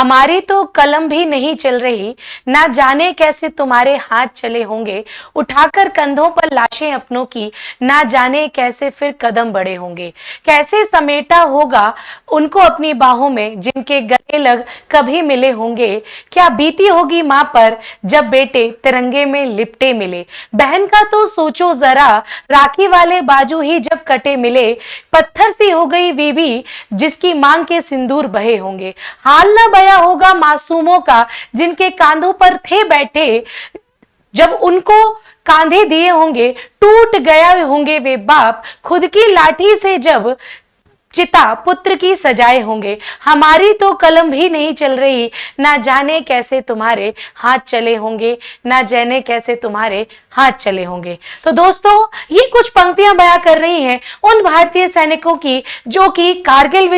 हमारी तो कलम भी नहीं चल रही, ना जाने कैसे तुम्हारे हाथ चले होंगे, उठाकर कंधों पर लाशें अपनों की, ना जाने कैसे फिर कदम बढ़े होंगे। कैसे समेटा होगा उनको अपनी बाहों में, जिनके गले लग कभी मिले होंगे। क्या बीती होगी माँ पर जब बेटे तिरंगे में लिपटे मिले। बहन का तो सोचो जरा, राखी वाले बाजू ही जब कटे मिले। पत्थर सी हो गई बीबी जिसकी मांग के सिंदूर बहे होंगे। हाल ना बया होगा मासूमों का जिनके कांधों पर थे बैठे, जब उनको कांधे दिए होंगे टूट गया होंगे वे बाप, खुद की लाठी से जब चिता पुत्र की सजाए होंगे। हमारी तो कलम भी नहीं चल रही, ना जाने कैसे तुम्हारे हाथ चले होंगे, ना जाने कैसे तुम्हारे हाथ चले होंगे। तो दोस्तों, ये कुछ पंक्तियां बयां कर रही हैं उन भारतीय सैनिकों की जो कि कारगिल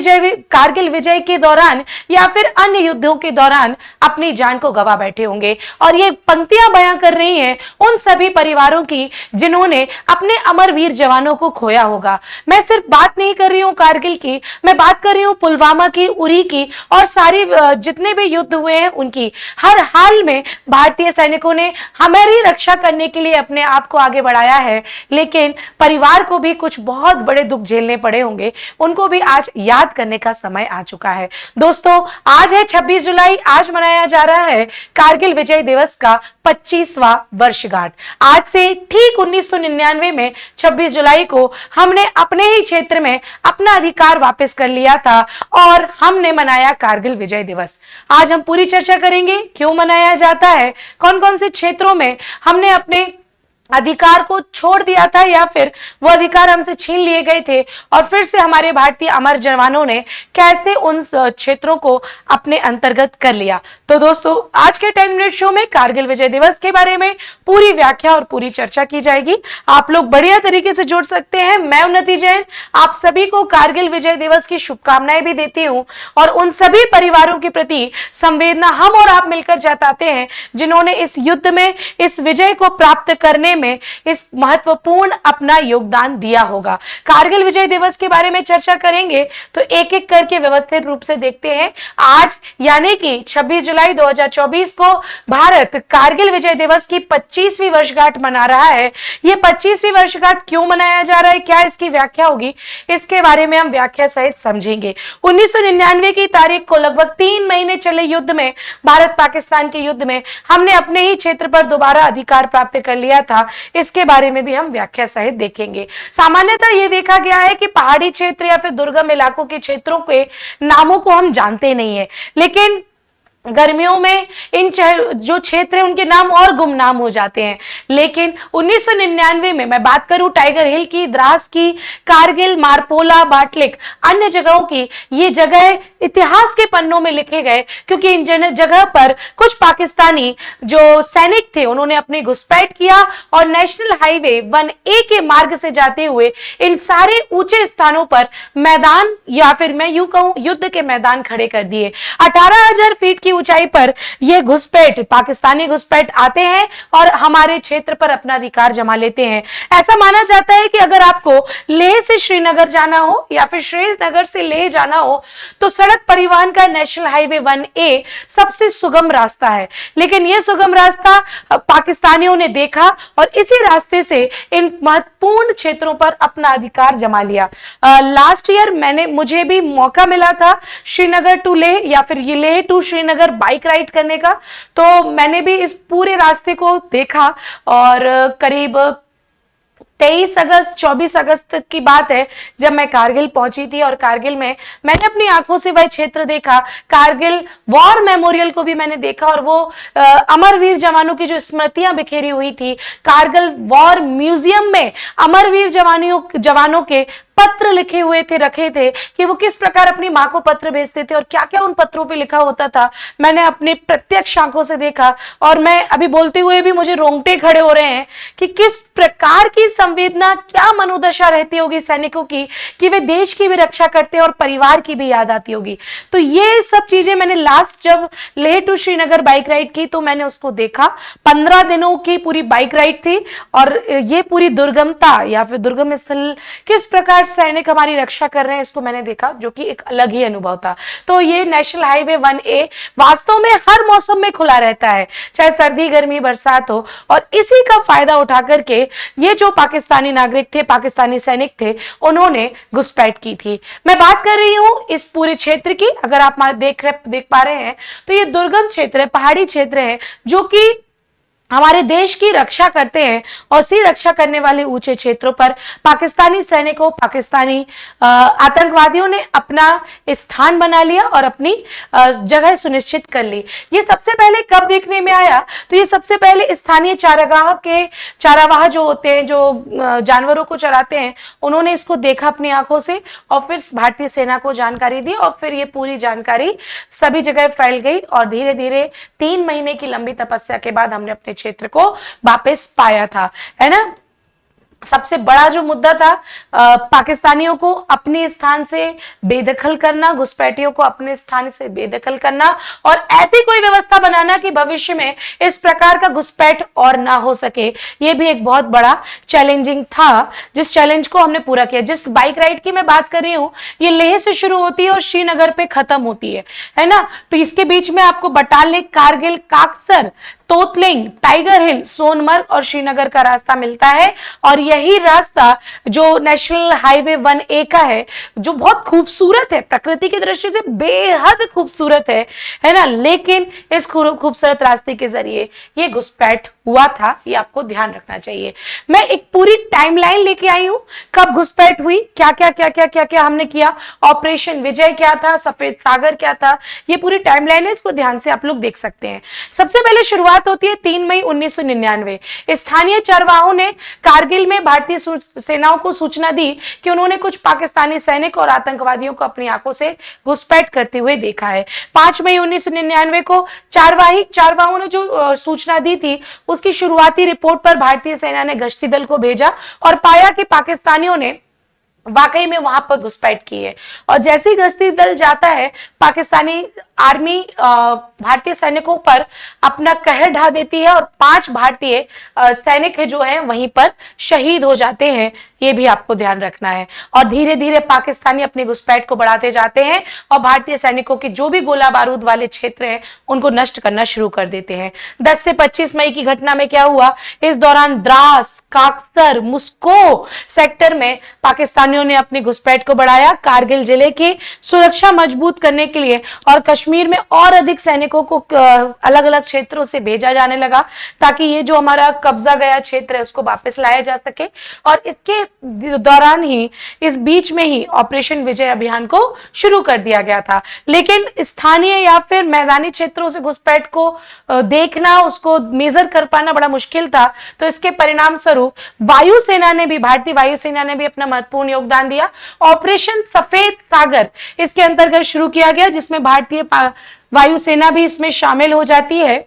विजय के दौरान या फिर अन्य युद्धों के दौरान अपनी जान को गवा बैठे होंगे। और ये पंक्तियां बयां कर रही हैं उन सभी परिवारों की जिन्होंने अपने अमर वीर जवानों को खोया होगा। मैं सिर्फ बात नहीं कर रही हूं कारगिल की, मैं बात कर रही हूं पुलवामा की, उरी की और सारी जितने भी युद्ध हुए हैं उनकी। हर हाल में भारतीय सैनिकों ने हमारी रक्षा करने के लिए अपने आप को आगे बढ़ाया है, लेकिन परिवार को भी कुछ बहुत बड़े दुख झेलने पड़े होंगे, उनको भी आज याद करने का समय आ चुका है। दोस्तों, आज है 26 जुलाई, आज मनाया जा रहा है कारगिल विजय दिवस का 25वां वर्षगांठ। आज से ठीक 1999 में 26 जुलाई को हमने अपने ही क्षेत्र में अपना अधिकार वापस कर लिया था और हमने मनाया कारगिल विजय दिवस। आज हम पूरी चर्चा करेंगे क्यों मनाया जाता है, कौन कौन से क्षेत्रों में हमने अपने अधिकार को छोड़ दिया था या फिर वो अधिकार हमसे छीन लिए गए थे और फिर से हमारे भारतीय अमर जवानों ने कैसे उन क्षेत्रों को अपने अंतर्गत कर लिया। तो दोस्तों, आज के 10 मिनट शो में कारगिल विजय दिवस के बारे में पूरी व्याख्या और पूरी चर्चा की जाएगी। आप लोग बढ़िया तरीके से जुड़ सकते हैं। मैं उन्नति जैन आप सभी को कारगिल विजय दिवस की शुभकामनाएं भी देती हूं और उन सभी परिवारों के प्रति संवेदना हम और आप मिलकर जताते हैं जिन्होंने इस युद्ध में इस विजय को प्राप्त करने में इस महत्वपूर्ण अपना योगदान दिया होगा। कारगिल विजय दिवस के बारे में चर्चा करेंगे तो एक एक करके व्यवस्थित रूप से देखते हैं। आज यानी कि 26 जुलाई 2024 को भारत कारगिल विजय दिवस की 25वीं वर्षगांठ मना रहा है। ये 25वीं वर्षगांठ क्यों मनाया जा रहा है, क्या इसकी व्याख्या होगी, इसके बारे में हम व्याख्या सहित समझेंगे। 1999 की तारीख को लगभग 3 महीने चले युद्ध में, भारत पाकिस्तान के युद्ध में हमने अपने ही क्षेत्र पर दोबारा अधिकार प्राप्त कर लिया था। इसके बारे में भी हम व्याख्या सहित देखेंगे। सामान्यतः यह देखा गया है कि पहाड़ी क्षेत्र या फिर दुर्गम इलाकों के क्षेत्रों के नामों को हम जानते नहीं है, लेकिन गर्मियों में इन जो क्षेत्र है उनके नाम और गुमनाम हो जाते हैं। लेकिन 1999 में मैं बात करूं टाइगर हिल की, द्रास की, कारगिल, मारपोला, बाटलिक, अन्य जगहों की, ये जगह इतिहास के पन्नों में लिखे गए क्योंकि इन जगह पर कुछ पाकिस्तानी जो सैनिक थे उन्होंने अपनी घुसपैठ किया और नेशनल हाईवे 1A के मार्ग से जाते हुए इन सारे ऊंचे स्थानों पर मैदान या फिर मैं यूं कहूं युद्ध के मैदान खड़े कर दिए। 18,000 फीट की ऊंचाई पर ये घुसपैठ पाकिस्तानी घुसपैठ आते हैं और हमारे क्षेत्र पर अपना अधिकार जमा लेते हैं। ऐसा माना जाता है कि अगर आपको लेह से श्रीनगर जाना हो या फिर श्रीनगर से लेह जाना हो तो सड़क परिवहन का नेशनल हाईवे 1A सबसे सुगम रास्ता है, लेकिन यह सुगम रास्ता पाकिस्तानियों ने देखा और इसी रास्ते से इन महत्वपूर्ण क्षेत्रों पर अपना अधिकार जमा लिया। लास्ट ईयर मुझे भी मौका मिला था श्रीनगर टू लेह या फिर ये Leh to Srinagar bike ride करने का, तो मैंने भी इस पूरे रास्ते को देखा और करीब 23 अगस्त 24 अगस्त की बात है जब मैं कारगिल पहुंची थी और कारगिल में मैंने अपनी आंखों से वह क्षेत्र देखा। कारगिल वॉर मेमोरियल को भी मैंने देखा और वो अमरवीर जवानों की जो स्मृतियां बिखेरी हुई थी, कारगिल वॉर म्यूजियम में अमरवीर जवानों के पत्र लिखे हुए थे, रखे थे कि वो किस प्रकार अपनी मां को पत्र भेजते थे और क्या क्या उन पत्रों पे लिखा होता था। मैंने अपने प्रत्यक्ष आंखों से देखा और मैं अभी बोलते हुए भी मुझे रोंगटे खड़े हो रहे हैं कि किस प्रकार की संवेदना, क्या मनोदशा रहती होगी सैनिकों की कि वे देश की भी रक्षा करते हैं और परिवार की भी याद आती होगी। तो ये सब चीजें मैंने लास्ट जब Leh to Srinagar bike ride की तो मैंने उसको देखा। 15 दिनों की पूरी बाइक राइड थी और ये पूरी दुर्गमता या फिर दुर्गम स्थल किस प्रकार सैनिक हमारी रक्षा कर रहे हैं, इसको मैंने देखा, जो कि एक अलग ही अनुभव था। तो ये नेशनल हाईवे 1A वास्तव में हर मौसम में खुला रहता है, चाहे सर्दी गर्मी बरसात हो, और इसी का फायदा उठा करके ये जो पाकिस्तानी नागरिक थे, पाकिस्तानी सैनिक थे, उन्होंने घुसपैठ की थी। मैं बात कर रही हूं इस पूरे क्षेत्र की। अगर आप देख पा रहे हैं तो ये दुर्गम क्षेत्र है, पहाड़ी क्षेत्र है, जो कि हमारे देश की रक्षा करते हैं, और इसी रक्षा करने वाले ऊंचे क्षेत्रों पर पाकिस्तानी सैनिकों, पाकिस्तानी आतंकवादियों ने अपना स्थान बना लिया और अपनी जगह सुनिश्चित कर ली। ये सबसे पहले कब देखने में आया? तो ये सबसे पहले स्थानीय चारागाह जो होते हैं, जो जानवरों को चराते हैं, उन्होंने इसको देखा अपनी आंखों से, और फिर भारतीय सेना को जानकारी दी, और फिर ये पूरी जानकारी सभी जगह फैल गई, और धीरे धीरे 3 महीने की लंबी तपस्या के बाद हमने अपने क्षेत्र को वापस पाया था, है ना। सबसे बड़ा जो मुद्दा था, पाकिस्तानियों को अपने स्थान से बेदखल करना, घुसपैठियों को अपने स्थान से बेदखल करना, और ऐसी कोई व्यवस्था बनाना कि भविष्य में इस प्रकार का घुसपैठ और ना हो सके। ये भी एक बहुत बड़ा चैलेंजिंग था, जिस चैलेंज को हमने पूरा किया। जिस बाइक राइड की मैं बात कर रही हूं, ये लेह से शुरू होती है और श्रीनगर पे खत्म होती है ना। तो इसके बीच में आपको बटालिक, कारगिल, काकसर, तोतलिंग, टाइगर हिल, सोनमर्ग और श्रीनगर का रास्ता मिलता है, और यही रास्ता जो नेशनल हाईवे 1A का है, जो बहुत खूबसूरत है, प्रकृति की दृष्टि से बेहद खूबसूरत है ना। लेकिन इस खूबसूरत रास्ते के जरिए ये घुसपैठ हुआ था, ये आपको ध्यान रखना चाहिए। मैं एक पूरी टाइमलाइन लेके आई हूं, कब घुसपैठ हुई, क्या क्या हमने किया, ऑपरेशन विजय क्या था, सफेद सागर क्या था, ये पूरी टाइमलाइन है, इसको ध्यान से आप लोग देख सकते हैं। सबसे पहले शुरुआत होती है 3 मई 1999। स्थानीय चरवाहों ने कारगिल में भारतीय सेनाओं को सूचना दी कि उन्होंने कुछ पाकिस्तानी सैनिक और आतंकवादियों को अपनी आंखों से घुसपैठ करते हुए देखा है। 5 मई 1999 को चरवाहों ने जो सूचना दी थी, उसकी शुरुआती रिपोर्ट पर भारतीय सेना ने गश्ती दल को भेजा और पाया कि पाकिस्तानियों ने वाकई में वहां पर घुसपैठ की है। और जैसे ही गश्ती दल जाता है, पाकिस्तानी आर्मी भारतीय सैनिकों पर अपना कहर ढा देती है, और 5 भारतीय सैनिक जो हैं वहीं पर शहीद हो जाते हैं। ये भी आपको ध्यान रखना है। और धीरे धीरे पाकिस्तानी अपनी घुसपैठ को बढ़ाते जाते हैं, और भारतीय सैनिकों के जो भी गोला बारूद वाले क्षेत्र हैं उनको नष्ट करना शुरू कर देते हैं। 10 से 25 मई की घटना में क्या हुआ? इस दौरान द्रास, काकसर, मुस्को सेक्टर में पाकिस्तानियों ने अपनी घुसपैठ को बढ़ाया। कारगिल जिले की सुरक्षा मजबूत करने के लिए और कश्मीर में और अधिक सैनिकों को अलग अलग क्षेत्रों से भेजा जाने लगा, ताकि ये जो हमारा कब्जा गया क्षेत्र है उसको वापस लाया जा सके। और इसके दौरान ही, इस बीच में ही ऑपरेशन विजय अभियान को शुरू कर दिया गया था। लेकिन स्थानीय या फिर मैदानी क्षेत्रों से घुसपैठ को देखना, उसको मेजर कर पाना बड़ा मुश्किल था। तो इसके परिणाम स्वरूप वायुसेना ने भी, भारतीय वायुसेना ने भी अपना महत्वपूर्ण योगदान दिया। ऑपरेशन सफेद सागर इसके अंतर्गत शुरू किया गया, जिसमें भारतीय वायुसेना भी इसमें शामिल हो जाती है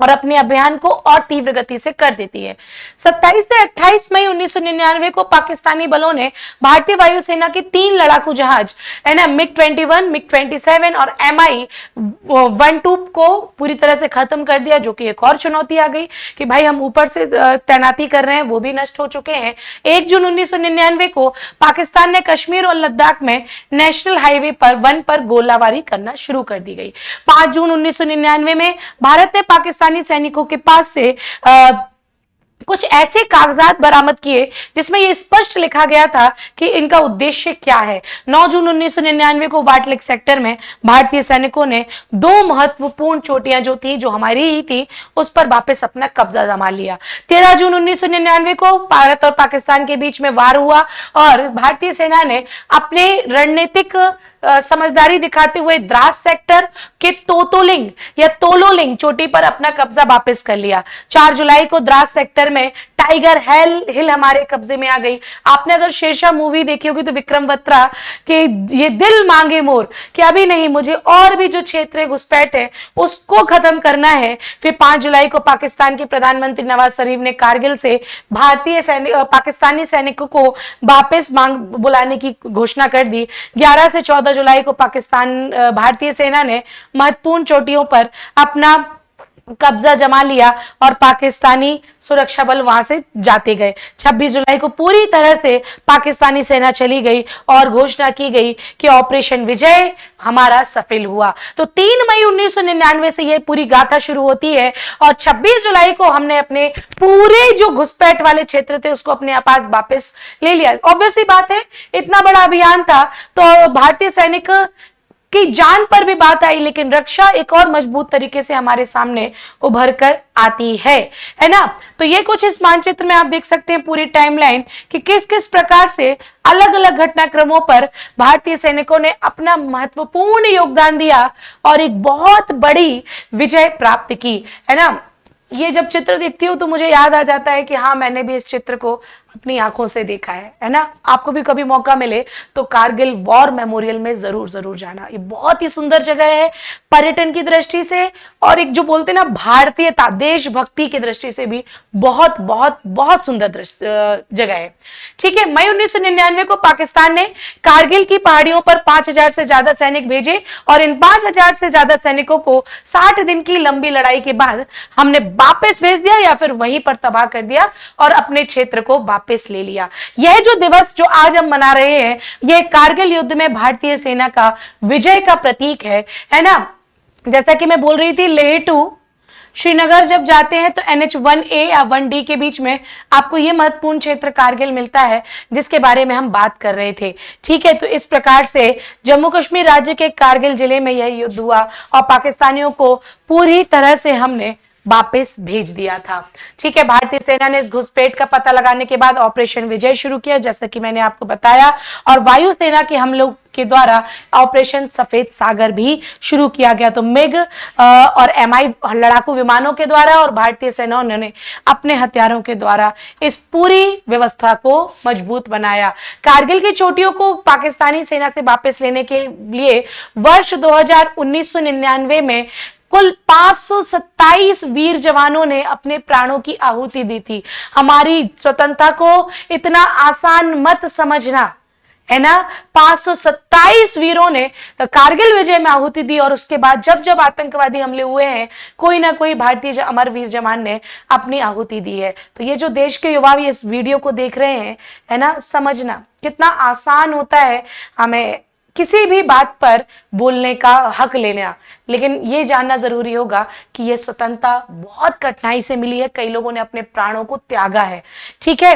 और अपने अभियान को और तीव्र गति से कर देती है। 27 से 28 मई 1999 को पाकिस्तानी बलों ने भारतीय वायुसेना के 3 लड़ाकू जहाज, है ना, MiG-21, MiG-27 और Mi-12 को पूरी तरह से खत्म कर दिया, जो कि एक और चुनौती आ गई कि भाई हम ऊपर से तैनाती कर रहे हैं, वो भी नष्ट हो चुके हैं। 1 जून 1999 को पाकिस्तान ने कश्मीर और लद्दाख में नेशनल हाईवे पर 1 पर गोलाबारी करना शुरू कर दी गई। 5 जून 1999 में भारत ने पाकिस्तानी सैनिकों के पास से कुछ ऐसे कागजात बरामद किए जिसमें यह स्पष्ट लिखा गया था कि इनका उद्देश्य क्या है। 9 जून 1999 को वाटलिक सेक्टर में भारतीय सैनिकों ने 2 महत्वपूर्ण चोटियां जो थी, जो हमारी ही थी, उस पर वापस अपना कब्जा जमा लिया। 13 जून 1999 को भारत और पाकिस्तान के बीच में वार हुआ और भारतीय सेना ने अपने रणनीतिक समझदारी दिखाते हुए द्रास सेक्टर के तोतोलिंग या तोलोलिंग चोटी पर अपना कब्जा वापस कर लिया। 4 जुलाई को द्रास सेक्टर में टाइगर हिल हमारे कब्जे में आ गई। आपने अगर शेरशाह मूवी देखी होगी तो विक्रम बत्रा के ये दिल मांगे मोर कि अभी नहीं, मुझे और भी जो क्षेत्र घुसपैठ है उसको खत्म करना है। फिर 5 जुलाई को पाकिस्तान के प्रधानमंत्री नवाज शरीफ ने कारगिल से पाकिस्तानी सैनिकों को वापस बुलाने की घोषणा कर दी। 11 से 14 जुलाई को भारतीय सेना ने महत्वपूर्ण चोटियों पर अपना कब्जा जमा लिया और पाकिस्तानी सुरक्षा बल वहां से जाते गए। 26 जुलाई को पूरी तरह से पाकिस्तानी सेना चली गई और घोषणा की गई कि ऑपरेशन विजय हमारा सफल हुआ। तो 3 मई 1999 से यह पूरी गाथा शुरू होती है और 26 जुलाई को हमने अपने पूरे जो घुसपैठ वाले क्षेत्र थे उसको अपने पास वापस ले लिया। ऑब्वियस ही बात है, इतना बड़ा अभियान था तो भारतीय सैनिक की जान पर भी बात आई, लेकिन रक्षा एक और मजबूत तरीके से हमारे सामने उभर कर आती है ना। तो ये कुछ इस मानचित्र में आप देख सकते हैं पूरी टाइमलाइन कि किस किस प्रकार से अलग अलग घटनाक्रमों पर भारतीय सैनिकों ने अपना महत्वपूर्ण योगदान दिया और एक बहुत बड़ी विजय प्राप्त की, है ना। ये जब चित्र देखती हूँ तो मुझे याद आ जाता है कि हाँ, मैंने भी इस चित्र को अपनी आंखों से देखा है ना। आपको भी कभी मौका मिले तो कारगिल वॉर मेमोरियल में जरूर जरूर जाना। ये बहुत ही सुंदर जगह है पर्यटन की दृष्टि से और एक जो बोलते हैं ना भारतीयता देशभक्ति की दृष्टि से भी बहुत बहुत बहुत सुंदर जगह है। ठीक है, मई 1999 को पाकिस्तान ने कारगिल की पहाड़ियों पर 5000 से ज्यादा सैनिक भेजे और इन 5000 से ज्यादा सैनिकों को 60 दिन की लंबी लड़ाई के बाद हमने वापस भेज दिया या फिर वहीं पर तबाह कर दिया और अपने क्षेत्र को वापस ले लिया। यह जो दिवस जो आज हम मना रहे हैं यह कारगिल युद्ध में भारतीय सेना का विजय का प्रतीक है ना। जैसा कि मैं बोल रही थी, लेह टू श्रीनगर जब जाते हैं तो NH-1A या 1D के बीच में आपको यह महत्वपूर्ण क्षेत्र कारगिल मिलता है जिसके बारे में हम बात कर रहे थे। ठीक है, तो इस प्रकार से जम्मू कश्मीर राज्य के कारगिल जिले में यह युद्ध हुआ और पाकिस्तानियों को पूरी तरह से हमने वापस भेज दिया था। ठीक है, भारतीय सेना ने इस घुसपैठ का पता लगाने के बाद ऑपरेशन विजय शुरू किया जैसा कि मैंने आपको बताया और वायुसेना के हम लोग के द्वारा ऑपरेशन सफेद सागर भी शुरू किया गया। तो मिग और MI लड़ाकू विमानों के द्वारा और भारतीय सेना ने अपने हथियारों के द्वारा इस पूरी व्यवस्था को मजबूत बनाया। कारगिल की चोटियों को पाकिस्तानी सेना से वापस लेने के लिए वर्ष 1999 में कुल 527 वीर जवानों ने अपने प्राणों की आहुति दी थी। हमारी स्वतंत्रता को इतना आसान मत समझना, है ना। 527 वीरों ने कारगिल विजय में आहुति दी और उसके बाद जब जब आतंकवादी हमले हुए हैं कोई ना कोई भारतीय अमर वीर जवान ने अपनी आहुति दी है। तो ये जो देश के युवा भी इस वीडियो को देख रहे हैं, है ना, समझना कितना आसान होता है हमें किसी भी बात पर बोलने का हक लेना, लेकिन ये जानना जरूरी होगा कि ये स्वतंत्रता बहुत कठिनाई से मिली है। कई लोगों ने अपने प्राणों को त्यागा है। ठीक है,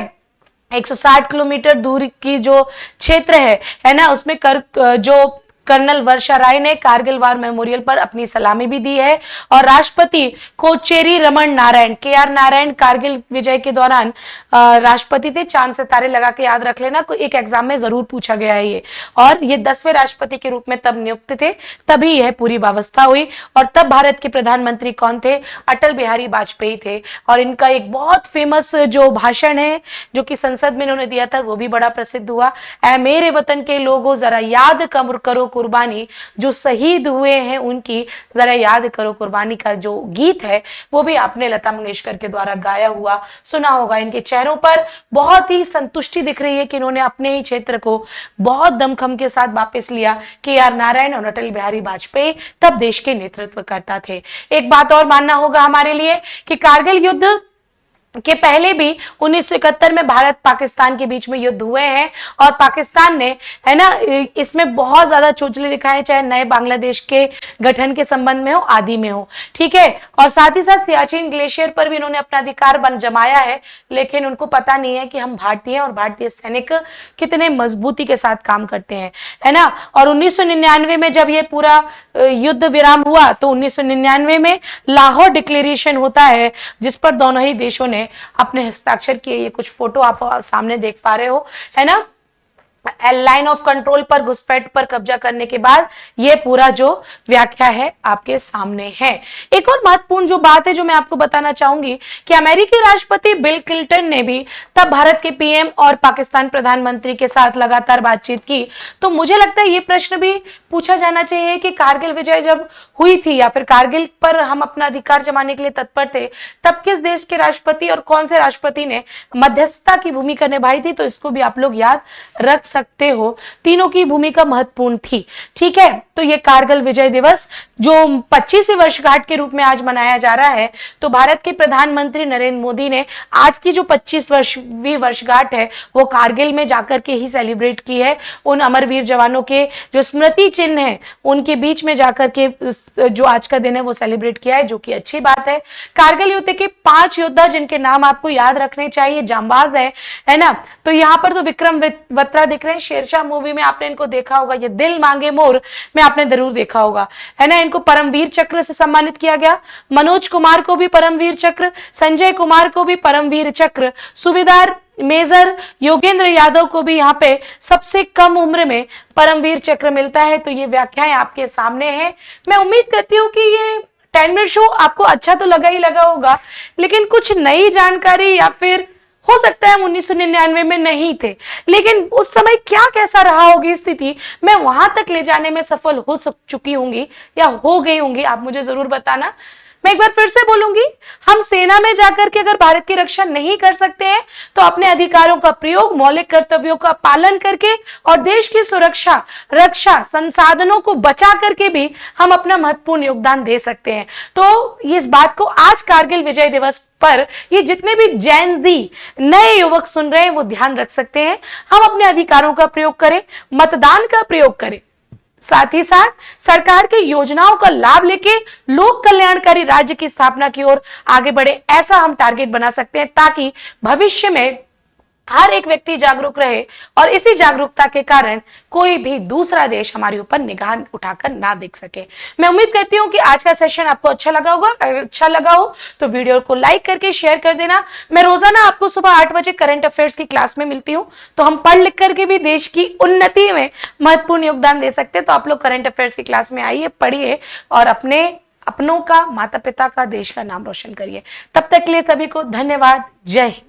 160 किलोमीटर दूर की जो क्षेत्र है ना, उसमें जो कर्नल वर्षा राय ने कारगिल वार मेमोरियल पर अपनी सलामी भी दी है और राष्ट्रपति कोचेरी रमन नारायण KR नारायण कारगिल विजय के दौरान राष्ट्रपति थे। चांद सितारे लगा के याद रख लेना, एक एग्जाम में जरूर पूछा गया है ये। और ये 10वें राष्ट्रपति के रूप में तब नियुक्त थे, तभी यह पूरी व्यवस्था हुई। और तब भारत के प्रधानमंत्री कौन थे? अटल बिहारी वाजपेयी थे। और इनका एक बहुत फेमस जो भाषण है जो कि संसद में इन्होंने दिया था वो भी बड़ा प्रसिद्ध हुआ। ऐ मेरे वतन के लोगों जरा याद करो कुर्बानी, जो शहीद हुए हैं उनकी जरा याद करो कुर्बानी का जो गीत है वो भी आपने लता मंगेशकर के द्वारा गाया हुआ सुना होगा। इनके चेहरों पर बहुत ही संतुष्टि दिख रही है कि इन्होंने अपने ही क्षेत्र को बहुत दमखम के साथ वापस लिया। KR नारायण और अटल बिहारी वाजपेयी तब देश के नेतृत्व करता थे। एक बात और मानना होगा हमारे लिए कि कारगिल युद्ध के पहले भी 1971 में भारत पाकिस्तान के बीच में युद्ध हुए हैं और पाकिस्तान ने, है ना, इसमें बहुत ज्यादा चोचले दिखाए, चाहे नए बांग्लादेश के गठन के संबंध में हो आदि में हो। ठीक है, और साथ ही साथ सियाचिन ग्लेशियर पर भी इन्होंने अपना अधिकार जमाया है, लेकिन उनको पता नहीं है कि हम भारतीय और भारतीय सैनिक कितने मजबूती के साथ काम करते हैं, है ना। और 1999 में जब ये पूरा युद्ध विराम हुआ तो 1999 में लाहौर डिक्लेरेशन होता है जिस पर दोनों ही देशों ने अपने हस्ताक्षर किए। ये कुछ फोटो आप सामने देख पा रहे हो, है ना। लाइन ऑफ कंट्रोल पर घुसपैठ पर कब्जा करने के बाद यह पूरा जो व्याख्या है आपके सामने है। एक और महत्वपूर्ण जो बात है जो मैं आपको बताना चाहूंगी कि अमेरिकी राष्ट्रपति बिल क्लिंटन ने भी तब भारत के PM और पाकिस्तान प्रधानमंत्री के साथ लगातार बातचीत की। तो मुझे लगता है ये प्रश्न भी पूछा जाना चाहिए कि कारगिल विजय जब हुई थी या फिर कारगिल पर हम अपना अधिकार जमाने के लिए तत्पर थे, तब किस देश के राष्ट्रपति और कौन से राष्ट्रपति ने मध्यस्थता की भूमिका निभाई थी? तो इसको भी आप लोग याद रख सकते हो, तीनों की भूमिका महत्वपूर्ण थी। ठीक है, तो ये कारगिल विजय दिवस जो 25वीं वर्षगांठ के रूप में आज मनाया जा रहा है, तो भारत के प्रधानमंत्री नरेंद्र मोदी ने आज की जो 25वीं वर्षगांठ है वो कारगिल में जाकर के ही सेलिब्रेट की है। उन अमरवीर जवानों के जो स्मृति चिन्ह है उनके बीच में जाकर के जो आज का दिन है वो सेलिब्रेट किया है, जो कि अच्छी बात है। कारगिल युद्ध के 5 योद्धा जिनके नाम आपको याद रखने चाहिए, जांबाज है ना। तो यहाँ पर तो विक्रम बत्रा दिख रहे हैं, शेरशाह मूवी में आपने इनको देखा होगा, ये दिल मांगे मोर में आपने जरूर देखा होगा, है ना। इनको परमवीर चक्र से सम्मानित किया गया। मनोज कुमार को भी परमवीर चक्र, संजय कुमार को भी परमवीर चक्र, सूबेदार मेजर योगेंद्र यादव को भी यहाँ पे सबसे कम उम्र में परमवीर चक्र मिलता है। तो ये व्याख्याएं आपके सामने हैं। मैं उम्मीद करती हूँ कि ये 10 मिनट शो आपको अच्छा तो लगा ही लगा होगा, लेकिन कुछ नई जानकारी या फिर हो सकता है 1999 में नहीं थे, लेकिन उस समय क्या कैसा रहा होगी स्थिति, मैं वहां तक ले जाने में सफल हो चुकी होंगी या हो गई होंगी, आप मुझे जरूर बताना। मैं एक बार फिर से बोलूंगी, हम सेना में जाकर के अगर भारत की रक्षा नहीं कर सकते हैं तो अपने अधिकारों का प्रयोग, मौलिक कर्तव्यों का पालन करके और देश की सुरक्षा, रक्षा, संसाधनों को बचा करके भी हम अपना महत्वपूर्ण योगदान दे सकते हैं। तो इस बात को आज कारगिल विजय दिवस पर ये जितने भी जेन ज़ी नए युवक सुन रहे हैं वो ध्यान रख सकते हैं। हम अपने अधिकारों का प्रयोग करें, मतदान का प्रयोग करें, साथ ही साथ सरकार की योजनाओं का लाभ लेके लोक कल्याणकारी राज्य की स्थापना की ओर आगे बढ़े। ऐसा हम टारगेट बना सकते हैं ताकि भविष्य में हर एक व्यक्ति जागरूक रहे और इसी जागरूकता के कारण कोई भी दूसरा देश हमारे ऊपर निगाह उठाकर ना देख सके। मैं उम्मीद करती हूँ कि आज का सेशन आपको अच्छा लगा होगा। अगर अच्छा लगा हो तो वीडियो को लाइक करके शेयर कर देना। मैं रोजाना आपको सुबह 8 बजे करंट अफेयर्स की क्लास में मिलती हूँ, तो हम पढ़ लिख करके भी देश की उन्नति में महत्वपूर्ण योगदान दे सकते हैं। तो आप लोग करंट अफेयर्स की क्लास में आइए, पढ़िए और अपनों का, माता पिता का, देश का नाम रोशन करिए। तब तक के लिए सभी को धन्यवाद। जय हिंद।